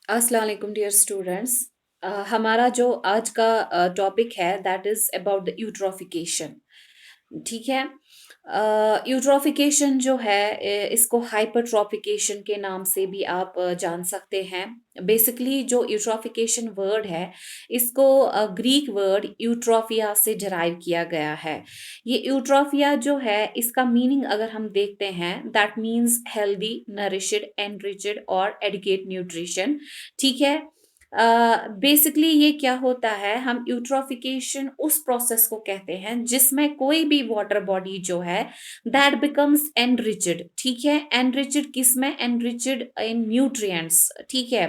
अस्सलाम वालेकुम dear students. हमारा जो आज का टॉपिक है that is about the eutrophication. ठीक है। यूट्रोफिकेशन जो है इसको हाइपरट्रॉफिकेशन के नाम से भी आप जान सकते हैं। बेसिकली जो यूट्रोफिकेशन वर्ड है इसको ग्रीक वर्ड यूट्रोफिया से डिराइव किया गया है। ये यूट्रोफिया जो है इसका मीनिंग अगर हम देखते हैं दैट मीन्स हेल्दी, नरिशड, एनरिचड और एडिकेट न्यूट्रिशन। ठीक है। बेसिकली ये क्या होता है, हम यूट्रोफिकेशन उस प्रोसेस को कहते हैं जिसमें कोई भी वाटर बॉडी जो है दैट बिकम्स एनरिचड। ठीक है। एनरिचड किसमें? एनरिचड इन न्यूट्रिएंट्स। ठीक है।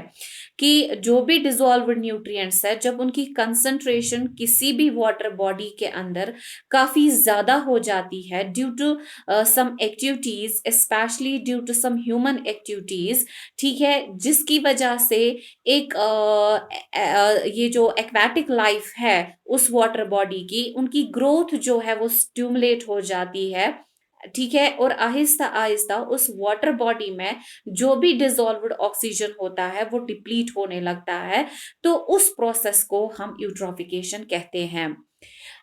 कि जो भी डिजोल्व्ड न्यूट्रिएंट्स है जब उनकी कंसंट्रेशन किसी भी वाटर बॉडी के अंदर काफी ज्यादा हो जाती है due to some activities, specially due to some human activities. ठीक है। जिसकी वजह से एक ये जो एक्वाटिक लाइफ है उस वाटर बॉडी की, उनकी ग्रोथ जो है वो स्टिमुलेट हो जाती है। ठीक है। और आहिस्ता आहिस्ता उस वाटर बॉडी में जो भी डिसॉल्व्ड ऑक्सीजन होता है वो डिप्लीट होने लगता है। तो उस प्रोसेस को हम यूट्रोफिकेशन कहते हैं।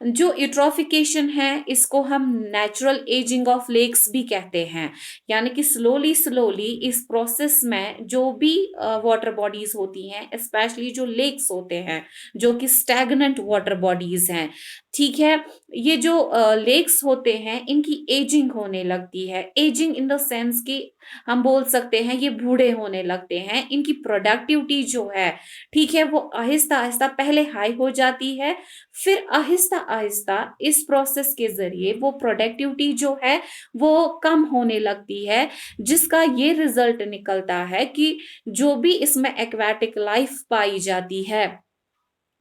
जो यूट्रोफिकेशन है इसको हम नेचुरल एजिंग ऑफ लेक्स भी कहते हैं। यानी कि स्लोली स्लोली इस प्रोसेस में जो भी वाटर बॉडीज होती हैं, स्पेशली जो लेक्स होते हैं जो कि स्टैग्नेंट वाटर बॉडीज हैं। ठीक है। ये जो लेक्स होते हैं इनकी एजिंग होने लगती है। एजिंग इन द सेंस कि हम बोल सकते हैं ये बूढ़े होने लगते हैं। इनकी प्रोडक्टिविटी जो है, ठीक है, वो आहिस्ता आहिस्ता पहले हाई हो जाती है, फिर आहिस्ता आहिस्ता इस प्रोसेस के जरिए वो प्रोडक्टिविटी जो है वो कम होने लगती है। जिसका ये रिजल्ट निकलता है कि जो भी इसमें एक्वाटिक लाइफ पाई जाती है,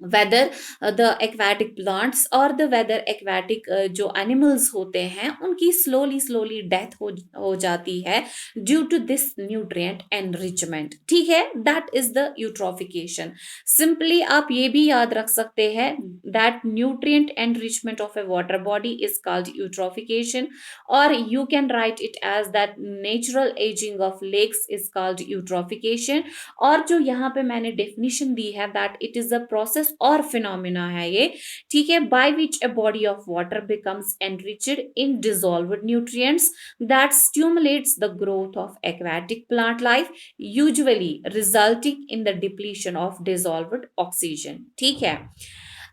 वेदर द एक्वाटिक प्लांट्स और द वेदर एक्वाटिक जो एनिमल्स होते हैं उनकी स्लोली स्लोली डेथ हो जाती है due to this nutrient enrichment. ठीक है। That is the eutrophication. Simply आप ये भी याद रख सकते हैं that nutrient enrichment of a water body is called eutrophication, और you can write it as that natural ageing of lakes is called eutrophication. और जो यहाँ पे मैंने डेफिनेशन दी है that it is a process और फिनोमिना है ये। ठीक है। By which a body of water becomes enriched in dissolved nutrients that stimulates the growth of aquatic plant life, usually resulting in the depletion of dissolved oxygen. ठीक है।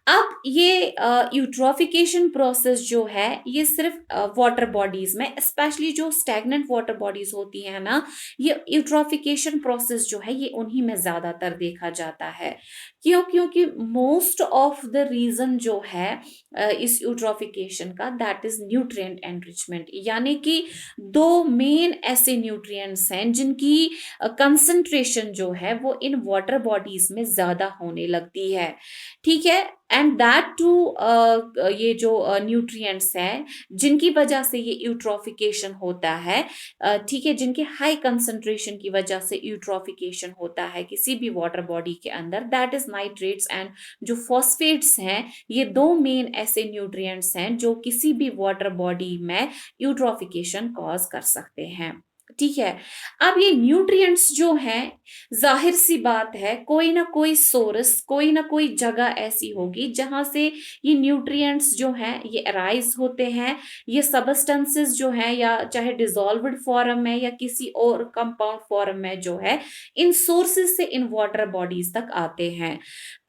अब ये eutrophication process जो है ये सिर्फ वाटर बॉडीज में, specially जो स्टैग्नेंट वाटर बॉडीज होती है ना, ये यूट्रोफिकेशन प्रोसेस जो है ये उन्हीं में ज्यादातर देखा जाता है। क्यों? क्योंकि मोस्ट ऑफ द रीजन जो है इस यूट्रोफिकेशन का दैट इज न्यूट्रिएंट एनरिचमेंट। यानी कि दो मेन ऐसे न्यूट्रिएंट्स हैं जिनकी कंसंट्रेशन जो है वो इन वाटर बॉडीज में ज्यादा होने लगती है। ठीक है। एंड दैट टू ये जो न्यूट्रिएंट्स हैं जिनकी वजह से ये यूट्रोफिकेशन होता है, ठीक है, जिनके हाई कंसंट्रेशन की वजह से यूट्रोफिकेशन होता है किसी भी वाटर बॉडी के अंदर, दैट इज नाइट्रेट्स एंड जो फॉस्फेट्स हैं। ये दो मेन ऐसे न्यूट्रिएंट्स हैं जो किसी भी वाटर बॉडी में यूट्रोफिकेशन कॉज कर सकते हैं। ठीक है। अब ये न्यूट्रिएंट्स जो हैं, जाहिर सी बात है कोई ना कोई सोर्स, कोई ना कोई जगह ऐसी होगी जहां से ये न्यूट्रिएंट्स जो हैं ये अराइज होते हैं। ये सबस्टेंसेस जो हैं या चाहे डिसॉल्व्ड फॉर्म में या किसी और कंपाउंड फॉर्म में जो है, इन सोर्सेज से इन वाटर बॉडीज तक आते हैं।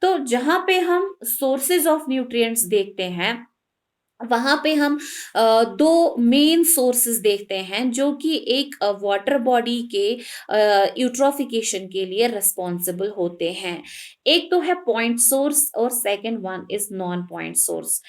तो जहां पे हम सोर्सेज ऑफ न्यूट्रिएंट्स देखते हैं वहां पे हम दो मेन सोर्सेस देखते हैं जो कि एक वाटर बॉडी के यूट्रोफिकेशन के लिए रिस्पॉन्सिबल होते हैं। एक तो है पॉइंट सोर्स और second one is non point source.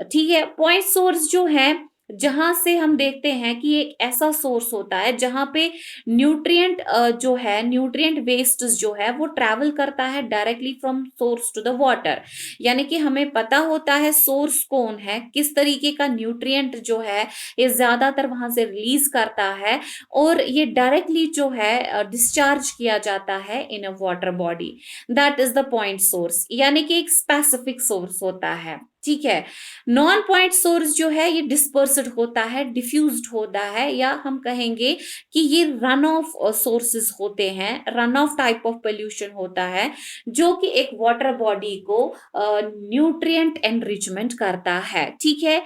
ठीक है। पॉइंट सोर्स जो है जहां से हम देखते हैं कि एक ऐसा सोर्स होता है जहां पे न्यूट्रिएंट जो है, न्यूट्रिएंट वेस्ट जो है वो ट्रैवल करता है directly from source to the water. यानी कि हमें पता होता है सोर्स कौन है, किस तरीके का न्यूट्रिएंट जो है ये ज्यादातर वहां से रिलीज करता है, और ये डायरेक्टली जो है डिस्चार्ज किया जाता है in a water body. That is the point source. यानी कि एक स्पेसिफिक सोर्स होता है। ठीक है। नॉन पॉइंट सोर्स जो है ये डिस्पर्स्ड होता है, डिफ्यूज्ड होता है, या हम कहेंगे कि ये रन ऑफ सोर्सेज होते हैं, run of type of pollution होता है, जो कि एक वाटर बॉडी को न्यूट्रिएंट एनरिचमेंट करता है। ठीक है।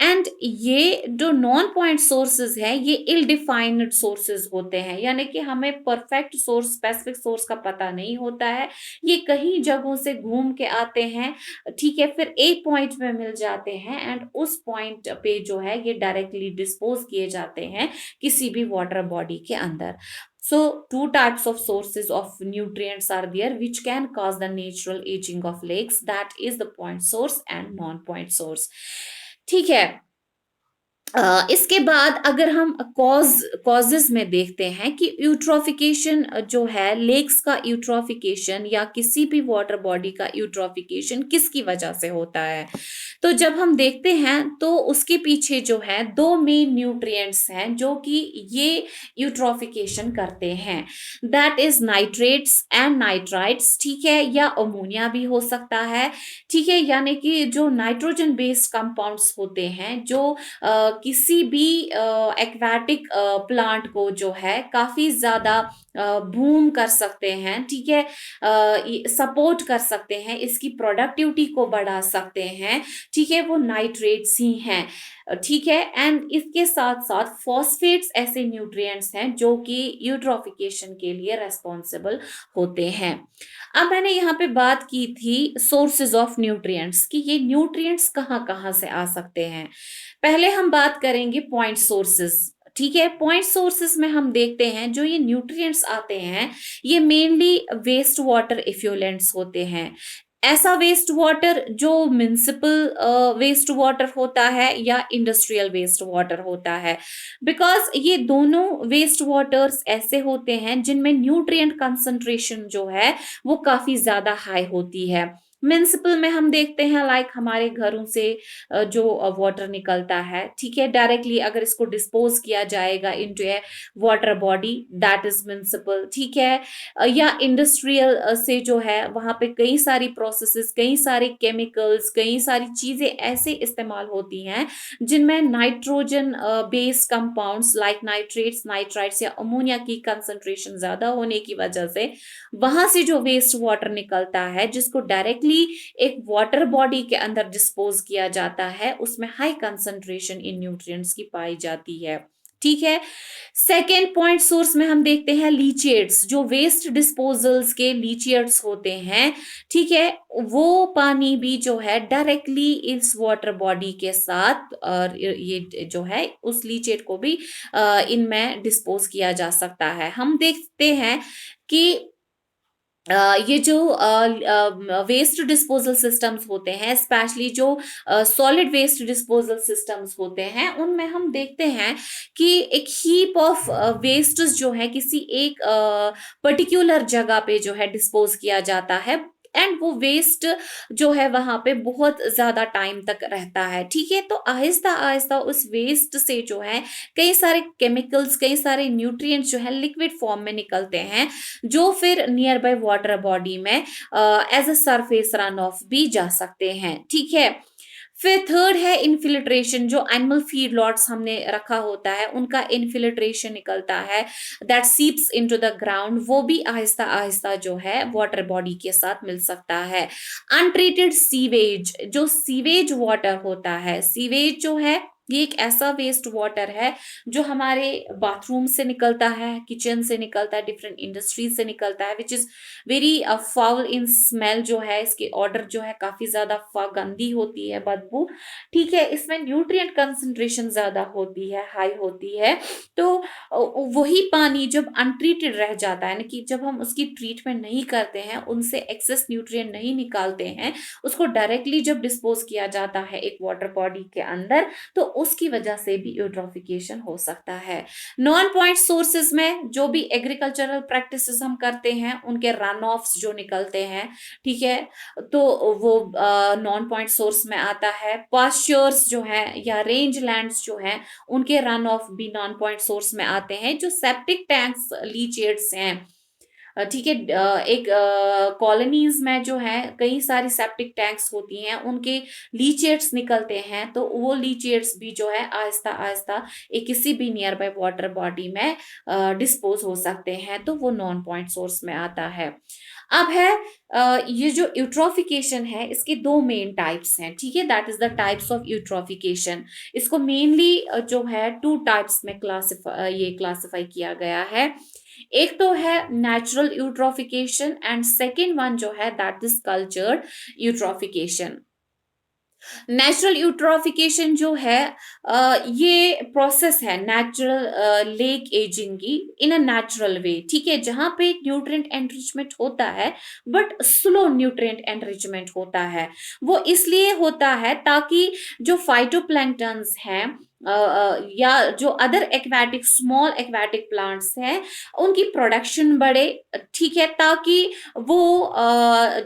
एंड ये जो नॉन पॉइंट सोर्सेज है ये इल डिफाइंड सोर्सेज होते हैं, यानी कि हमें परफेक्ट सोर्स, स्पेसिफिक सोर्स का पता नहीं होता है, ये कई जगहों से घूम के आते हैं। ठीक है। फिर एक पॉइंट में मिल जाते हैं एंड उस पॉइंट पे जो है ये डायरेक्टली डिस्पोज किए जाते हैं किसी भी वाटर बॉडी के अंदर। So two types of sources of nutrients are there which can cause the natural aging of lakes, that is the point source and non-point source। ठीक है। इसके बाद अगर हम कॉजेज में देखते हैं कि यूट्रोफिकेशन जो है, लेक्स का यूट्रोफिकेशन या किसी भी वाटर बॉडी का यूट्रोफिकेशन किसकी वजह से होता है, तो जब हम देखते हैं तो उसके पीछे जो है दो मेन न्यूट्रिएंट्स हैं जो कि ये यूट्रोफिकेशन करते हैं, that is nitrates and nitrites. ठीक है। या अमोनिया भी हो सकता है। ठीक है। यानी कि जो नाइट्रोजन बेस्ड कंपाउंड्स होते हैं जो किसी भी एक्वाटिक प्लांट को जो है काफी ज्यादा बूम कर सकते हैं। ठीक है। सपोर्ट कर सकते हैं, इसकी प्रोडक्टिविटी को बढ़ा सकते हैं। ठीक है। वो नाइट्रेट्स ही हैं। ठीक है। एंड इसके साथ साथ फॉस्फेट्स ऐसे न्यूट्रिएंट्स हैं जो कि यूट्रोफिकेशन के लिए रेस्पॉन्सिबल होते हैं। अब मैंने यहाँ पे बात की थी सोर्सेज ऑफ न्यूट्रिएंट्स कि ये न्यूट्रिएंट्स कहाँ कहाँ से आ सकते हैं। पहले हम बात करेंगे पॉइंट सोर्सेज। ठीक है। पॉइंट सोर्सेज में हम देखते हैं जो ये न्यूट्रिएंट्स आते हैं ये मेनली वेस्ट वाटर इफ्यूलेंट्स होते हैं। ऐसा वेस्ट वाटर जो म्युनिसिपल वेस्ट वाटर होता है या इंडस्ट्रियल वेस्ट वाटर होता है, बिकॉज ये दोनों वेस्ट वाटर्स ऐसे होते हैं जिनमें न्यूट्रिएंट कंसंट्रेशन जो है वो काफी ज्यादा हाई होती है। म्युनिसिपल में हम देखते हैं लाइक हमारे घरों से जो वाटर निकलता है, ठीक है, डायरेक्टली अगर इसको डिस्पोज किया जाएगा into A water body, that is municipal. ठीक है। या इंडस्ट्रियल से जो है वहां पे कई सारी प्रोसेसेस, कई सारे केमिकल्स, कई सारी चीजें ऐसे इस्तेमाल होती हैं जिनमें nitrogen based compounds like nitrates, nitrites या अमोनिया की कंसंट्रेशन ज्यादा होने की वजह से वहां से जो वेस्ट वाटर निकलता है जिसको डायरेक्टली एक वाटर बॉडी के अंदर डिस्पोज किया जाता है उसमें हाई कंसंट्रेशन इन न्यूट्रिएंट्स की पाई जाती है। ठीक है। सेकेंड पॉइंट सोर्स में हम देखते हैं लीचिएट्स, जो वेस्ट डिस्पोजल्स के लीचिएट्स होते हैं। ठीक है। वो पानी भी जो है डायरेक्टली इस वाटर बॉडी के साथ और ये जो है उस लीचिएट को भी इनमें डिस्पोज किया जा सकता है। हम देखते हैं कि ये जो वेस्ट डिस्पोजल सिस्टम्स होते हैं, स्पेशली जो सॉलिड वेस्ट डिस्पोजल सिस्टम्स होते हैं, उनमें हम देखते हैं कि एक हीप ऑफ वेस्ट जो है किसी एक पर्टिकुलर जगह पे जो है डिस्पोज किया जाता है एंड वो वेस्ट जो है वहां पे बहुत ज्यादा टाइम तक रहता है। ठीक है। तो आहिस्ता आहिस्ता उस वेस्ट से जो है कई सारे केमिकल्स, कई सारे न्यूट्रिएंट्स जो है लिक्विड फॉर्म में निकलते हैं जो फिर नियर बाय वाटर बॉडी में as a surface run off भी जा सकते हैं। ठीक है। फिर थर्ड है इनफिल्ट्रेशन, जो एनिमल फीड लॉट्स हमने रखा होता है उनका इनफिल्ट्रेशन निकलता है दैट सीप्स इनटू द ग्राउंड, वो भी आहिस्ता आहिस्ता जो है वाटर बॉडी के साथ मिल सकता है। अनट्रीटेड सीवेज, जो सीवेज वाटर होता है, सीवेज जो है ये एक ऐसा वेस्ट वाटर है जो हमारे बाथरूम से निकलता है, किचन से निकलता है, डिफरेंट इंडस्ट्रीज से निकलता है, which is very foul in smell, जो है इसकी ऑर्डर जो है काफी ज्यादा गंदी होती है, बदबू। ठीक है। इसमें न्यूट्रिएंट कंसंट्रेशन ज्यादा होती है, हाई होती है। तो वही पानी जब अनट्रीटेड रह जाता है ना, कि जब हम उसकी ट्रीटमेंट नहीं करते हैं, उनसे एक्सेस न्यूट्रिएंट नहीं निकालते हैं, उसको डायरेक्टली जब डिस्पोज किया जाता है एक वाटर बॉडी के अंदर, तो उसकी वजह से भी यूट्रोफिकेशन हो सकता है। नॉन पॉइंट सोर्सेज में जो भी एग्रीकल्चरल प्रैक्टिसेस हम करते हैं उनके रन ऑफ्स जो निकलते हैं, ठीक है, तो वो नॉन पॉइंट सोर्स में आता है। पास्चर्स जो है या रेंज लैंड्स जो हैं उनके रन ऑफ भी नॉन पॉइंट सोर्स में आते हैं। जो सेप्टिक टैंक्स, लीचेट्स हैं, ठीक है, एक कॉलोनीज में जो है कई सारी सेप्टिक टैंक्स होती हैं, उनके लीचेट्स निकलते हैं, तो वो लीचेट्स भी जो है आहिस्ता आहिस्ता एक किसी भी नियर बाय वाटर बॉडी में डिस्पोज हो सकते हैं, तो वो नॉन पॉइंट सोर्स में आता है। अब है ये जो यूट्रोफिकेशन है, इसके दो मेन टाइप्स हैं, ठीक है, that is the types of eutrophication. इसको मेनली जो है टू टाइप्स में क्लासिफाई किया गया है। एक तो है natural eutrophication and second one जो है that is cultured eutrophication. Natural eutrophication जो है ये प्रोसेस है नेचुरल लेक एजिंग की इन अ नेचुरल वे, ठीक है, जहां पे न्यूट्रिएंट एनरिचमेंट होता है बट स्लो न्यूट्रिएंट एनरिचमेंट होता है। वो इसलिए होता है ताकि जो फाइटोप्लैंक्टन्स हैं या जो other aquatic small aquatic plants हैं उनकी प्रोडक्शन बढ़े, ठीक है, ताकि वो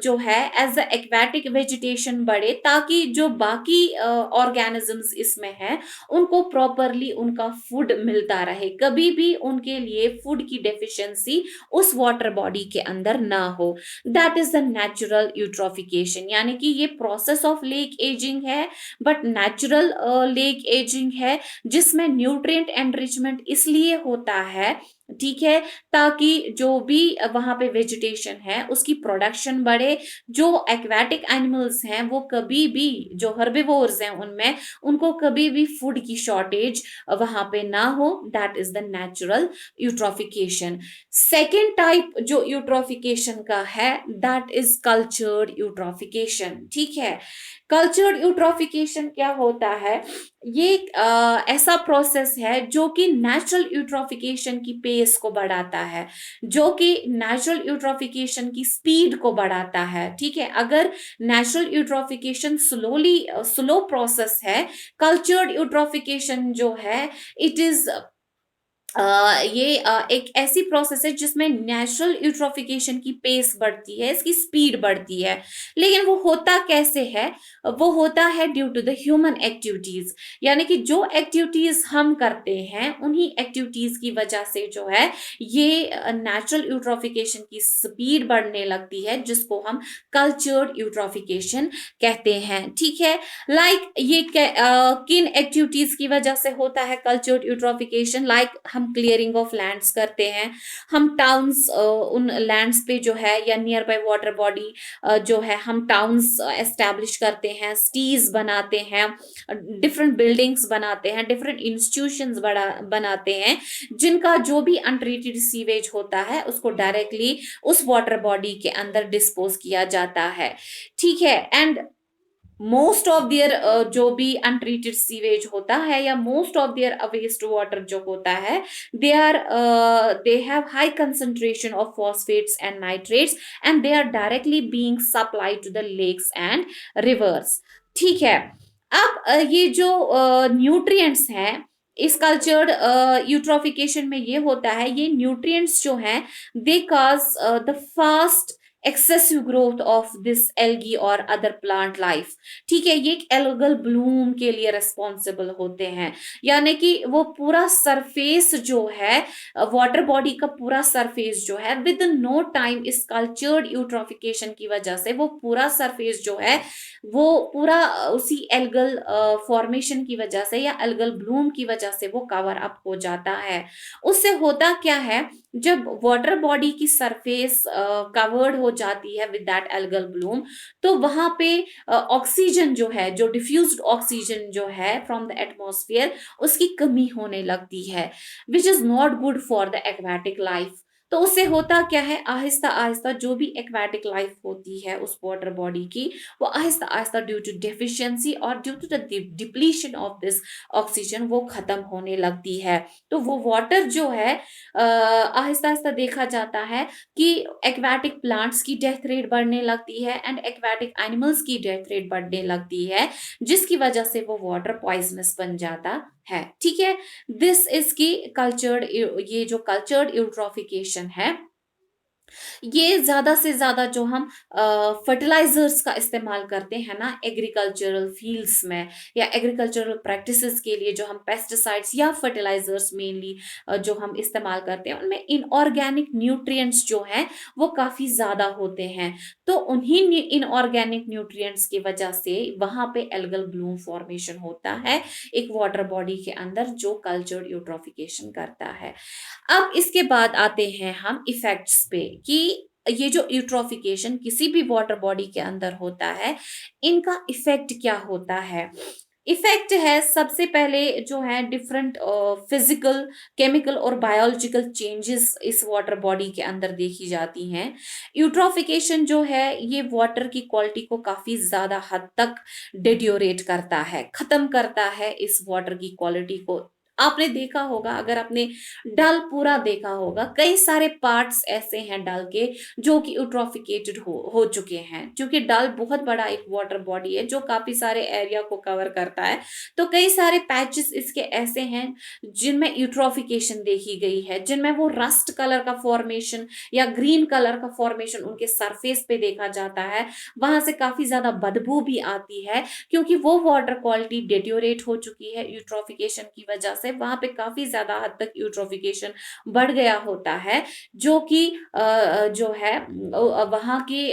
जो है एज अ एक्वेटिक वेजिटेशन बढ़े, ताकि जो बाकी ऑर्गेनिजम्स इसमें हैं उनको प्रॉपरली उनका फूड मिलता रहे, कभी भी उनके लिए फूड की डेफिशिएंसी उस वाटर बॉडी के अंदर ना हो। That is the natural eutrophication, यानी कि ये प्रोसेस ऑफ लेक एजिंग है बट नेचुरल लेक एजिंग है, जिसमें न्यूट्रिएंट एनरिचमेंट इसलिए होता है, ठीक है, ताकि जो भी वहां पे वेजिटेशन है उसकी प्रोडक्शन बढ़े, जो एक्वेटिक एनिमल्स हैं वो कभी भी, जो हर्बिवोर्स हैं उनमें, उनको कभी भी फूड की शॉर्टेज वहां पे ना हो। That is the natural eutrophication. Second type जो यूट्रोफिकेशन का है दैट इज कल्चर्ड यूट्रोफिकेशन, ठीक है। कल्चर्ड यूट्रोफिकेशन क्या होता है, ये ऐसा प्रोसेस है जो कि नेचुरल यूट्रोफिकेशन की पेस को बढ़ाता है, जो कि नेचुरल यूट्रोफिकेशन की स्पीड को बढ़ाता है, ठीक है। अगर नेचुरल यूट्रोफिकेशन स्लो प्रोसेस है, कल्चर्ड यूट्रोफिकेशन जो है इट इज ये एक ऐसी प्रोसेस है जिसमें नेचुरल यूट्रोफिकेशन की पेस बढ़ती है, इसकी स्पीड बढ़ती है। लेकिन वो होता कैसे है, वो होता है due to the human activities, यानी कि जो एक्टिविटीज हम करते हैं उन्हीं एक्टिविटीज की वजह से जो है ये नेचुरल यूट्रोफिकेशन की स्पीड बढ़ने लगती है, जिसको हम कल्चर्ड यूट्रोफिकेशन कहते हैं, ठीक है। लाइक ये किन एक्टिविटीज की वजह से होता है कल्चर्ड यूट्रोफिकेशन, लाइक हम क्लियरिंग ऑफ लैंड्स करते हैं, हम टाउन्स उन लैंड्स पे जो है या नियर बाय वाटर बॉडी जो है हम टाउन्स एस्टैब्लिश करते हैं, सिटीज बनाते हैं, डिफरेंट बिल्डिंग्स बनाते हैं, डिफरेंट इंस्टीट्यूशंस बनाते हैं, जिनका जो भी अनट्रीटेड सीवेज होता है उसको डायरेक्टली उस वाटर बॉडी के अंदर डिस्पोज किया जाता है, ठीक है। एंड मोस्ट ऑफ देयर जो भी अनट्रीटेड सीवेज होता है या most of their waste water जो होता है, they have high concentration of phosphates and nitrates and they are directly being supplied to the lakes and rivers, ठीक है। अब ये जो न्यूट्रिएंट्स हैं इस कल्चर्ड यूट्रोफिकेशन में ये होता है, ये न्यूट्रिएंट्स जो हैं they cause the fast excessive growth of this algae और अदर प्लांट लाइफ, ठीक है। ये एक एल्गल ब्लूम के लिए रिस्पॉन्सिबल होते हैं, यानी कि वो पूरा सरफेस जो है वाटर बॉडी का पूरा सरफेस जो है विद नो टाइम इस कल्चर्ड यूट्रोफिकेशन की वजह से वो पूरा सरफेस जो है वो पूरा उसी एल्गल फॉर्मेशन की वजह से या एल्गल ब्लूम की वजह से वो कवर अप हो जाता है। उससे होता क्या है, जब वाटर बॉडी की सरफेस कवर्ड हो जाती है विद दैट एल्गल ब्लूम, तो वहां पे ऑक्सीजन जो है, जो डिफ्यूज्ड ऑक्सीजन जो है फ्रॉम द एटमॉस्फेयर, उसकी कमी होने लगती है, which is not good for the aquatic life. तो उससे होता क्या है, आहिस्ता आहिस्ता जो भी एक्वेटिक लाइफ होती है उस वाटर बॉडी की, वो आहिस्ता आहिस्ता ड्यू टू डेफिशिएंसी और due to the depletion of this oxygen वो खत्म होने लगती है। तो वो वाटर जो है आहिस्ता आहिस्ता देखा जाता है कि एक्वेटिक प्लांट्स की डेथ रेट बढ़ने लगती है एंड एक्वेटिक एनिमल्स की डेथ रेट बढ़ने लगती है, जिसकी वजह से वो वाटर पॉइजनस बन जाता है, ठीक है। दिस इज की कल्चर्ड, ये जो कल्चर्ड यूट्रोफिकेशन है ये ज़्यादा से ज़्यादा जो हम फर्टिलाइज़र्स का इस्तेमाल करते हैं ना एग्रीकल्चरल फ़ील्ड्स में या एग्रीकल्चरल प्रैक्टिसेस के लिए जो हम पेस्टिसाइड्स या फर्टिलाइज़र्स मेनली जो हम इस्तेमाल करते हैं, उनमें इनऑर्गेनिक न्यूट्रिएंट्स जो हैं, वो काफ़ी ज़्यादा होते हैं। तो उन्हीं इनऑर्गेनिक न्यूट्रिएंट्स की वजह से वहाँ पे एल्गल ब्लूम फॉर्मेशन होता है, एक वाटर बॉडी के अंदर जो कल्चर्ड यूट्रोफिकेशन करता है। अब इसके बाद आते हैं हम इफेक्ट्स पे कि ये जो यूट्रोफिकेशन किसी भी वाटर बॉडी के अंदर होता है, इनका इफेक्ट क्या होता है? इफेक्ट है सबसे पहले जो है डिफरेंट फिजिकल, केमिकल और बायोलॉजिकल चेंजेस इस वाटर बॉडी के अंदर देखी जाती हैं। यूट्रोफिकेशन जो है ये वाटर की क्वालिटी को काफी ज्यादा हद तक डिट्योरेट करता है, खत्म करता है इस वाटर की क्वालिटी को। आपने देखा होगा, अगर आपने डल पूरा देखा होगा, कई सारे पार्ट्स ऐसे हैं डल के जो कि यूट्रोफिकेटेड हो चुके हैं, क्योंकि डल बहुत बड़ा एक वाटर बॉडी है जो काफी सारे एरिया को कवर करता है। तो कई सारे पैचेस इसके ऐसे हैं जिनमें यूट्रोफिकेशन देखी गई है, जिनमें वो रस्ट कलर का फॉर्मेशन या ग्रीन कलर का फॉर्मेशन उनके सरफेस पे देखा जाता है। वहां से काफी ज्यादा बदबू भी आती है, क्योंकि वो वाटर क्वालिटी डिट्योरेट हो चुकी है यूट्रोफिकेशन की वजह से। वहां पे काफी ज्यादा हद तक यूट्रोफिकेशन बढ़ गया होता है, जो कि जो है वहाँ की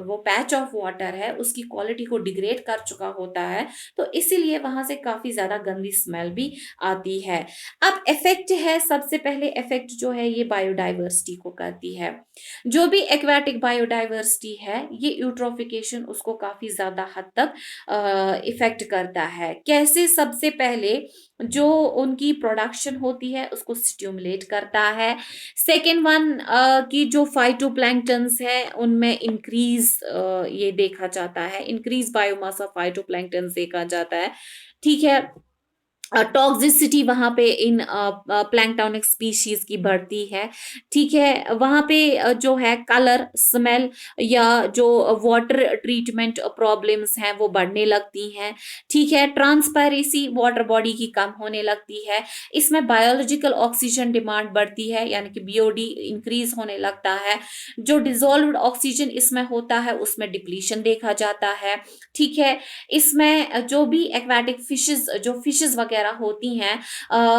वो पैच ऑफ वाटर है उसकी क्वालिटी को डिग्रेड कर चुका होता है। तो इसीलिए वहां से काफी ज्यादा गंदी स्मेल भी आती है। अब इफेक्ट है, सबसे पहले इफेक्ट जो है ये बायोडाइवर्सिटी को करती है। जो भी एक्वाटिक बायोडाइवर्सिटी है, ये यूट्रोफिकेशन उसको काफी ज्यादा हद तक इफेक्ट करता है। कैसे? सबसे पहले जो उनकी प्रोडक्शन होती है उसको स्टिमुलेट करता है। सेकेंड वन की जो फाइटोप्लैंक्टन्स है उनमें इंक्रीज ये देखा जाता है, इंक्रीज बायोमास ऑफ फाइटोप्लैंक्टन्स देखा जाता है। ठीक है। टॉक्सिसिटी वहाँ पे इन प्लैंक्टोनिक स्पीशीज की बढ़ती है। ठीक है। वहाँ पे जो है कलर, स्मेल या जो वाटर ट्रीटमेंट प्रॉब्लम्स हैं वो बढ़ने लगती हैं। ठीक है। ट्रांसपेरेंसी वाटर बॉडी की कम होने लगती है। इसमें बायोलॉजिकल ऑक्सीजन डिमांड बढ़ती है, यानी कि बीओडी इंक्रीज होने लगता है। जो डिजोल्व्ड ऑक्सीजन इसमें होता है उसमें डिप्लीशन देखा जाता है। ठीक है। इसमें जो भी एक्वाटिक फिशेस, जो फिशेस वगैरह होती हैं,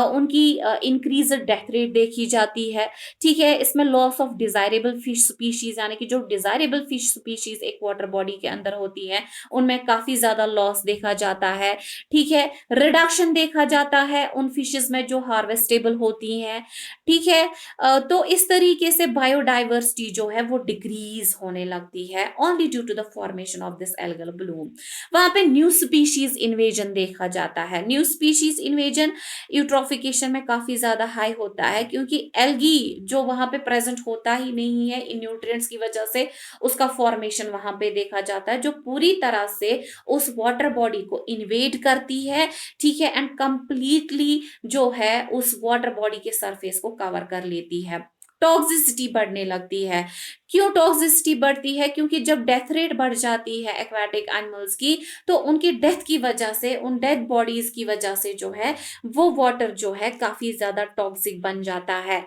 उनकी इंक्रीज डेथ रेट देखी जाती है। ठीक है। इसमें loss of desirable fish species, यानी कि जो डिजायरेबल फिश स्पीशीज एक वाटर बॉडी के अंदर होती हैं उनमें काफी ज्यादा लॉस देखा जाता है। ठीक है। रिडक्शन देखा जाता है उन फिशेस में जो हार्वेस्टेबल होती हैं। ठीक है। तो इस तरीके से बायोडाइवर्सिटी जो है वो डिक्रीज होने लगती है only due to the formation of this algal bloom. वहां पे न्यू स्पीशीज इन्वेजन देखा जाता है। न्यू स्पीशीज इन्वेजन यूट्रोफिकेशन में काफी ज्यादा हाई होता है, क्योंकि एल्गी जो वहां पे प्रेजेंट होता ही नहीं है इन न्यूट्रिएंट्स की वजह से, उसका फॉर्मेशन वहां पे देखा जाता है जो पूरी तरह से उस वाटर बॉडी को इन्वेड करती है। ठीक है। एंड कंप्लीटली जो है उस वाटर बॉडी के सरफेस को कवर कर लेती है। टॉक्सिसिटी बढ़ने लगती है। क्यों टॉक्सिसिटी बढ़ती है? क्योंकि जब डेथ रेट बढ़ जाती है एक्वाटिक एनिमल्स की, तो उनकी डेथ की वजह से, उन डेड बॉडीज की वजह से जो है वो वाटर जो है काफी ज्यादा टॉक्सिक बन जाता है।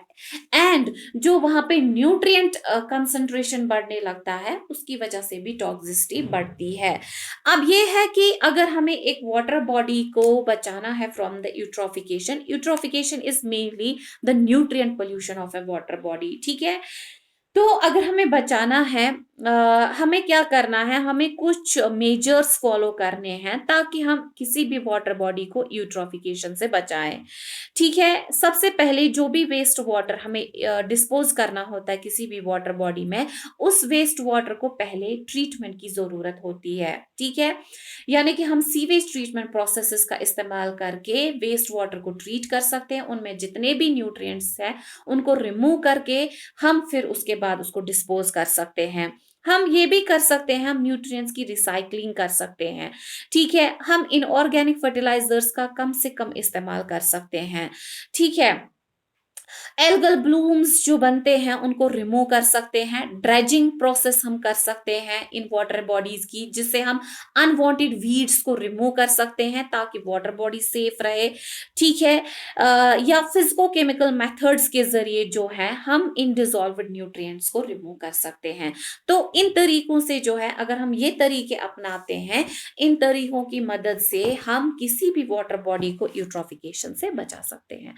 एंड जो वहां पे न्यूट्रिएंट कंसंट्रेशन बढ़ने लगता है उसकी वजह से भी टॉक्सिसिटी बढ़ती है। अब ये है कि अगर हमें एक वाटर बॉडी को बचाना है from the eutrophication, eutrophication is mainly the nutrient pollution of a water body. ठीक है। तो अगर हमें बचाना है, हमें क्या करना है? हमें कुछ मेजर्स फॉलो करने हैं ताकि हम किसी भी वाटर बॉडी को यूट्रोफिकेशन से बचाएं। ठीक है। सबसे पहले जो भी वेस्ट वाटर हमें डिस्पोज करना होता है किसी भी वाटर बॉडी में, उस वेस्ट वाटर को पहले ट्रीटमेंट की जरूरत होती है। ठीक है। यानी कि हम सीवेज ट्रीटमेंट प्रोसेसेस का इस्तेमाल करके वेस्ट वाटर को ट्रीट कर सकते हैं, उनमें जितने भी न्यूट्रिएंट्स हैं उनको रिमूव करके हम फिर उसके बाद उसको डिस्पोज कर सकते हैं। हम ये भी कर सकते हैं, हम न्यूट्रिएंट्स की रिसाइकलिंग कर सकते हैं। ठीक है। हम इनऑर्गेनिक फर्टिलाइजर्स का कम से कम इस्तेमाल कर सकते हैं। ठीक है। एल्गल ब्लूम्स जो बनते हैं उनको रिमूव कर सकते हैं। ड्रेजिंग प्रोसेस हम कर सकते हैं इन वाटर बॉडीज की, जिससे हम अनवांटेड वीड्स को रिमूव कर सकते हैं ताकि वाटर बॉडी सेफ रहे। ठीक है। या फिजिको केमिकल मेथड्स के जरिए जो है हम इन डिजॉल्व्ड न्यूट्रिएंट्स को रिमूव कर सकते हैं। तो इन तरीकों से जो है, अगर हम ये तरीके अपनाते हैं, इन तरीकों की मदद से हम किसी भी वाटर बॉडी को यूट्रोफिकेशन से बचा सकते हैं।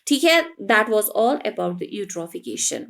ठीक है, that was all about the eutrophication.